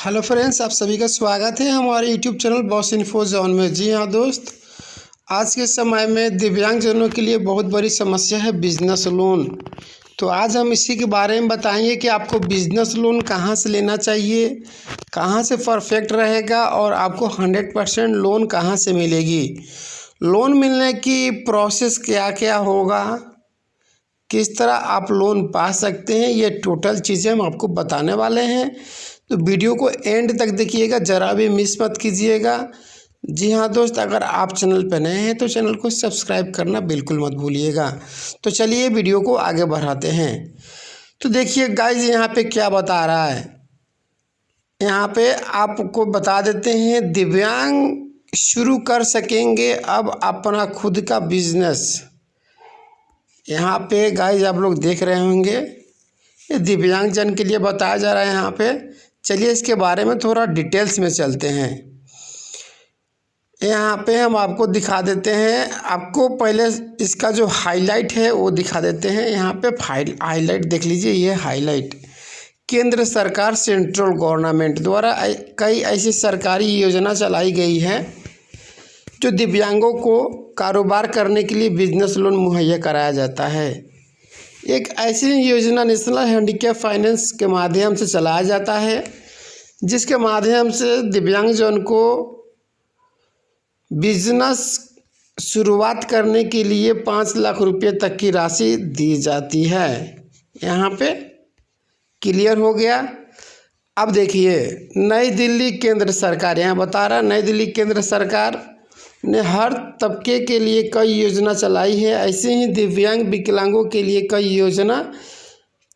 Hello friends, आप सभी का स्वागत है हमारे YouTube channel boss info zone में। जी हाँ दोस्त, आज के समय में दिव्यांगजनों के लिए बहुत बड़ी समस्या है बिजनेस लोन। तो आज हम इसी के बारे में बताएंगे कि आपको बिजनेस लोन कहाँ से लेना चाहिए, कहाँ से परफेक्ट रहेगा और आपको 100% लोन कहाँ से मिलेगी, लोन मिलने की प्रोसेस क्या क्या होगा, किस तरह आप लोन पा सकते हैं, ये टोटल चीज़ें हम आपको बताने वाले हैं। तो वीडियो को एंड तक देखिएगा, ज़रा भी मिस मत कीजिएगा। जी हाँ दोस्त, अगर आप चैनल पर नए हैं तो चैनल को सब्सक्राइब करना बिल्कुल मत भूलिएगा। तो चलिए वीडियो को आगे बढ़ाते हैं। तो देखिए गाइज, यहाँ पे क्या बता रहा है, यहाँ पे आपको बता देते हैं दिव्यांग शुरू कर सकेंगे अब अपना खुद का बिजनेस। यहाँ पे गाइज आप लोग देख रहे होंगे, ये दिव्यांगजन के लिए बताया जा रहा है यहाँ पे। चलिए इसके बारे में थोड़ा डिटेल्स में चलते हैं। यहाँ पे हम आपको दिखा देते हैं, आपको पहले इसका जो हाईलाइट है वो दिखा देते हैं। यहाँ पे हाईलाइट देख लीजिए, ये हाईलाइट केंद्र सरकार सेंट्रल गवर्नमेंट द्वारा कई ऐसी सरकारी योजना चलाई गई है जो दिव्यांगों को कारोबार करने के लिए बिजनेस लोन मुहैया कराया जाता है। एक ऐसी योजना नेशनल हैंडीकैप फाइनेंस के माध्यम से चलाया जाता है, जिसके माध्यम से दिव्यांगजन को बिजनेस शुरुआत करने के लिए 5 लाख रुपये तक की राशि दी जाती है। यहाँ पे क्लियर हो गया। अब देखिए, नई दिल्ली केंद्र सरकार यहाँ बता रहा, नई दिल्ली केंद्र सरकार ने हर तबके के लिए कई योजना चलाई है। ऐसे ही दिव्यांग विकलांगों के लिए कई योजना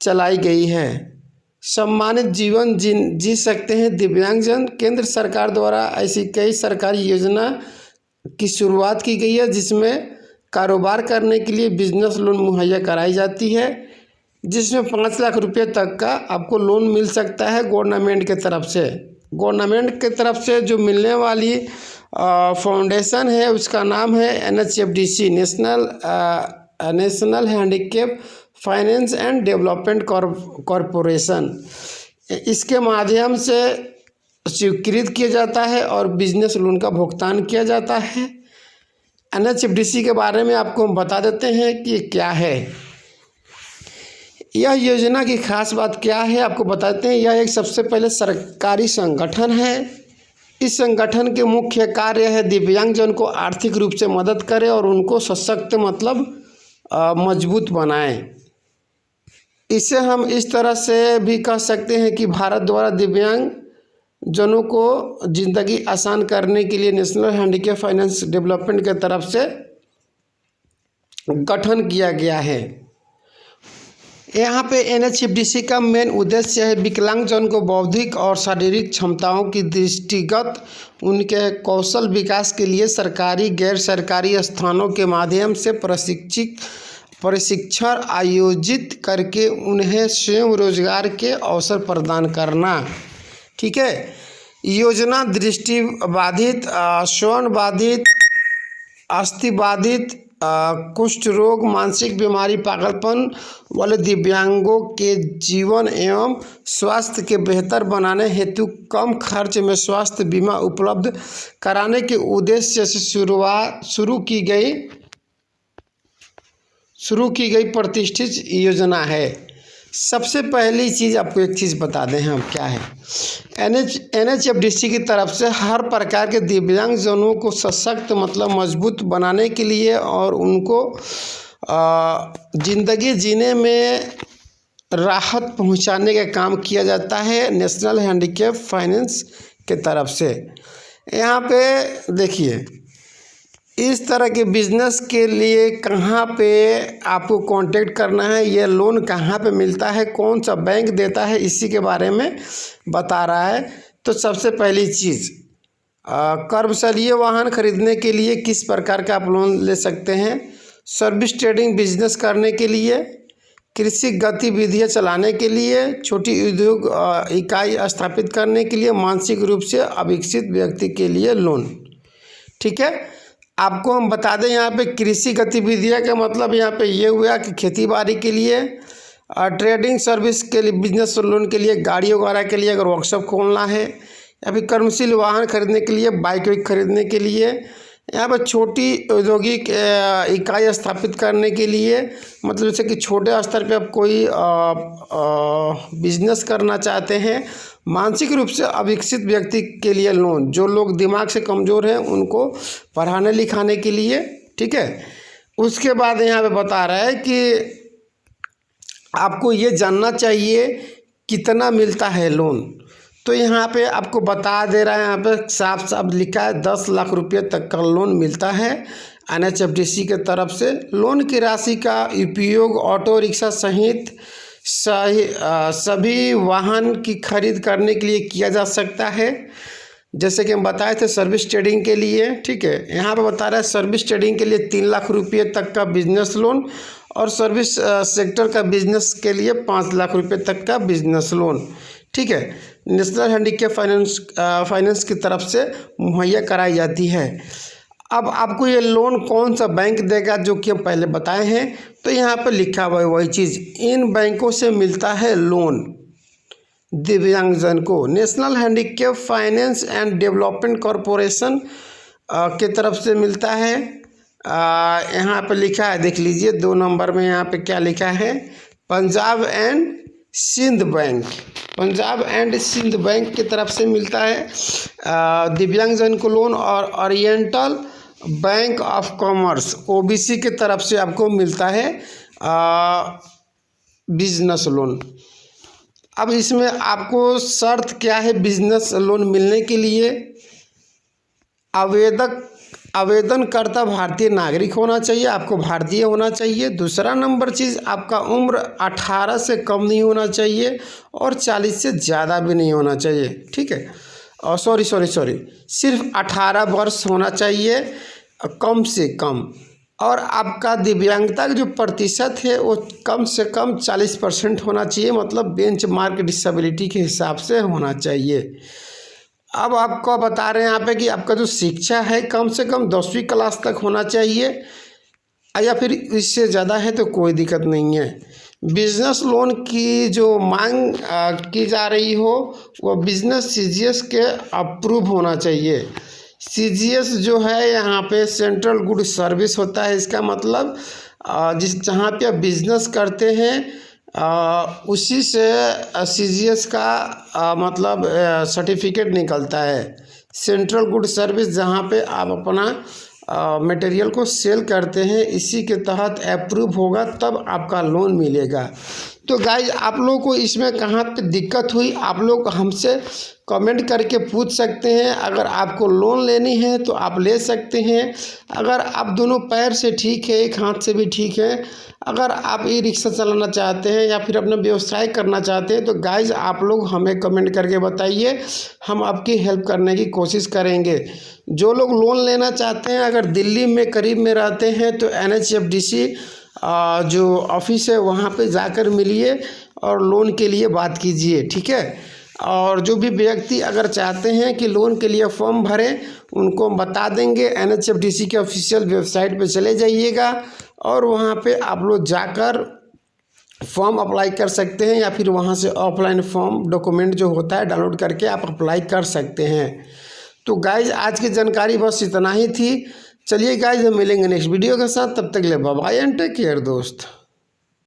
चलाई गई है। सम्मानित जीवन जी सकते हैं दिव्यांगजन। केंद्र सरकार द्वारा ऐसी कई सरकारी योजना की शुरुआत की गई है, जिसमें कारोबार करने के लिए बिजनेस लोन मुहैया कराई जाती है, जिसमें 5 लाख रुपये तक का आपको लोन मिल सकता है गवर्नमेंट के तरफ से। गवर्नमेंट के तरफ से जो मिलने वाली फाउंडेशन है उसका नाम है NHFDC, national handicap finance and development corporation. इसके माध्यम से स्वीकृत किया जाता है और बिजनेस लोन का भुगतान किया जाता है। NHFDC के बारे में आपको हम बता देते हैं कि क्या है यह योजना की खास बात क्या है, आपको बताते हैं। यह एक सबसे पहले सरकारी संगठन है। इस संगठन के मुख्य कार्य है दिव्यांगजन को आर्थिक रूप से मदद करें और उनको सशक्त मतलब मजबूत बनाएं। इसे हम इस तरह से भी कह सकते हैं कि भारत द्वारा दिव्यांग जनों को ज़िंदगी आसान करने के लिए नेशनल हैंडीकैप फाइनेंस डेवलपमेंट के तरफ से गठन किया गया है। यहाँ पे NHFDC का मेन उद्देश्य है विकलांगजन को बौद्धिक और शारीरिक क्षमताओं की दृष्टिगत उनके कौशल विकास के लिए सरकारी गैर सरकारी स्थानों के माध्यम से प्रशिक्षण आयोजित करके उन्हें स्वयं रोजगार के अवसर प्रदान करना। ठीक है, योजना दृष्टिबाधित, श्रवणबाधित, अस्थिबाधित, कुष्ठ रोग, मानसिक बीमारी, पागलपन वाले दिव्यांगों के जीवन एवं स्वास्थ्य के बेहतर बनाने हेतु कम खर्च में स्वास्थ्य बीमा उपलब्ध कराने के उद्देश्य से शुरू की गई प्रतिष्ठित योजना है। सबसे पहली चीज़ आपको एक चीज़ बता दें हम क्या है। NHFDC की तरफ से हर प्रकार के दिव्यांगजनों को सशक्त मतलब मजबूत बनाने के लिए और उनको ज़िंदगी जीने में राहत पहुंचाने का काम किया जाता है नेशनल हैंडीकैप फाइनेंस के तरफ से। यहाँ पे देखिए, इस तरह के बिजनेस के लिए कहाँ पे आपको कांटेक्ट करना है, ये लोन कहाँ पे मिलता है, कौन सा बैंक देता है, इसी के बारे में बता रहा है। तो सबसे पहली चीज़, कर्मचारी वाहन खरीदने के लिए किस प्रकार का आप लोन ले सकते हैं, सर्विस ट्रेडिंग बिजनेस करने के लिए, कृषि गतिविधियाँ चलाने के लिए, छोटी उद्योग इकाई स्थापित करने के लिए, मानसिक रूप से अविकसित व्यक्ति के लिए लोन। ठीक है, आपको हम बता दें यहाँ पे कृषि गतिविधियाँ का मतलब यहाँ पे ये हुआ कि खेती बाड़ी के लिए ट्रेडिंग सर्विस के लिए, बिजनेस लोन के लिए, गाड़ी वगैरह के लिए अगर वर्कशॉप खोलना है, या फिर कर्मशील वाहन खरीदने के लिए, बाइक वाइक खरीदने के लिए, यहाँ पर छोटी औद्योगिक इकाई स्थापित करने के लिए, मतलब जैसे कि छोटे स्तर पे आप कोई बिजनेस करना चाहते हैं, मानसिक रूप से अविकसित व्यक्ति के लिए लोन, जो लोग दिमाग से कमज़ोर हैं उनको पढ़ाने लिखाने के लिए, ठीक है। उसके बाद यहाँ पे बता रहा है कि आपको ये जानना चाहिए कितना मिलता है लोन। तो यहाँ पे आपको बता दे रहा है, यहाँ पे साफ साफ लिखा है 10 लाख रुपये तक का लोन मिलता है NHFDC के तरफ से। लोन की राशि का उपयोग ऑटो रिक्शा सहित सभी वाहन की खरीद करने के लिए किया जा सकता है, जैसे कि हम बताए थे सर्विस ट्रेडिंग के लिए, ठीक है। यहाँ पे बता रहा है सर्विस ट्रेडिंग के लिए 3 लाख रुपये तक का बिजनेस लोन, और सर्विस सेक्टर का बिजनेस के लिए 5 लाख रुपये तक का बिजनेस लोन, ठीक है, नेशनल हैंडीकैप फाइनेंस की तरफ से मुहैया कराई जाती है। अब आपको ये लोन कौन सा बैंक देगा, जो कि हम पहले बताए हैं, तो यहाँ पर लिखा हुआ है वही चीज़, इन बैंकों से मिलता है लोन दिव्यांगजन को। National handicap finance and development corporation के तरफ से मिलता है। यहाँ पे लिखा है, देख लीजिए 2 नंबर में यहाँ पे क्या लिखा है, Punjab and Sind bank, Punjab and Sind bank की तरफ से मिलता है दिव्यांगजन को लोन, और oriental bank of commerce OBC की तरफ से आपको मिलता है बिजनेस लोन। अब इसमें आपको शर्त क्या है बिजनेस लोन मिलने के लिए, आवेदनकर्ता भारतीय नागरिक होना चाहिए, आपको भारतीय होना चाहिए। दूसरा नंबर चीज़, आपका उम्र 18 से कम नहीं होना चाहिए और 40 से ज़्यादा भी नहीं होना चाहिए, ठीक है। और सॉरी सिर्फ 18 वर्ष होना चाहिए कम से कम, और आपका दिव्यांगता का जो प्रतिशत है वो कम से कम 40% होना चाहिए, मतलब बेंचमार्क डिसेबिलिटी के हिसाब से होना चाहिए। अब आपको बता रहे हैं यहाँ पे कि आपका जो शिक्षा है कम से कम 10वीं क्लास तक होना चाहिए, या फिर इससे ज़्यादा है तो कोई दिक्कत नहीं है। बिजनेस लोन की जो मांग की जा रही हो वो बिजनेस CGS के अप्रूव होना चाहिए। CGS जो है यहाँ पे सेंट्रल गुड सर्विस होता है, इसका मतलब जहाँ पे आप बिजनेस करते हैं उसी से CGS का मतलब सर्टिफिकेट निकलता है। सेंट्रल गुड सर्विस जहाँ पे आप अपना मटेरियल को सेल करते हैं, इसी के तहत अप्रूव होगा तब आपका लोन मिलेगा। तो गाइज आप लोगों को इसमें कहाँ पे दिक्कत हुई, आप लोग हमसे कमेंट करके पूछ सकते हैं। अगर आपको लोन लेनी है तो आप ले सकते हैं। अगर आप दोनों पैर से ठीक है, एक हाथ से भी ठीक है, अगर आप ई रिक्शा चलाना चाहते हैं या फिर अपना व्यवसाय करना चाहते हैं, तो गाइज आप लोग हमें कमेंट करके बताइए, हम आपकी हेल्प करने की कोशिश करेंगे। जो लोग लोन लेना चाहते हैं, अगर दिल्ली में करीब में रहते हैं तो NHFDC जो ऑफिस है वहाँ पे जाकर मिलिए और लोन के लिए बात कीजिए, ठीक है। और जो भी व्यक्ति अगर चाहते हैं कि लोन के लिए फॉर्म भरें, उनको हम बता देंगे। NHFDC के ऑफिशियल वेबसाइट पे चले जाइएगा और वहाँ पे आप लोग जाकर फॉर्म अप्लाई कर सकते हैं, या फिर वहाँ से ऑफलाइन फॉर्म डॉक्यूमेंट जो होता है डाउनलोड करके आप अप्लाई कर सकते हैं। तो गाइज आज की जानकारी बस इतना ही थी। चलिए गाइज हम मिलेंगे नेक्स्ट वीडियो के साथ, तब तक के लिए bye bye and take care दोस्त।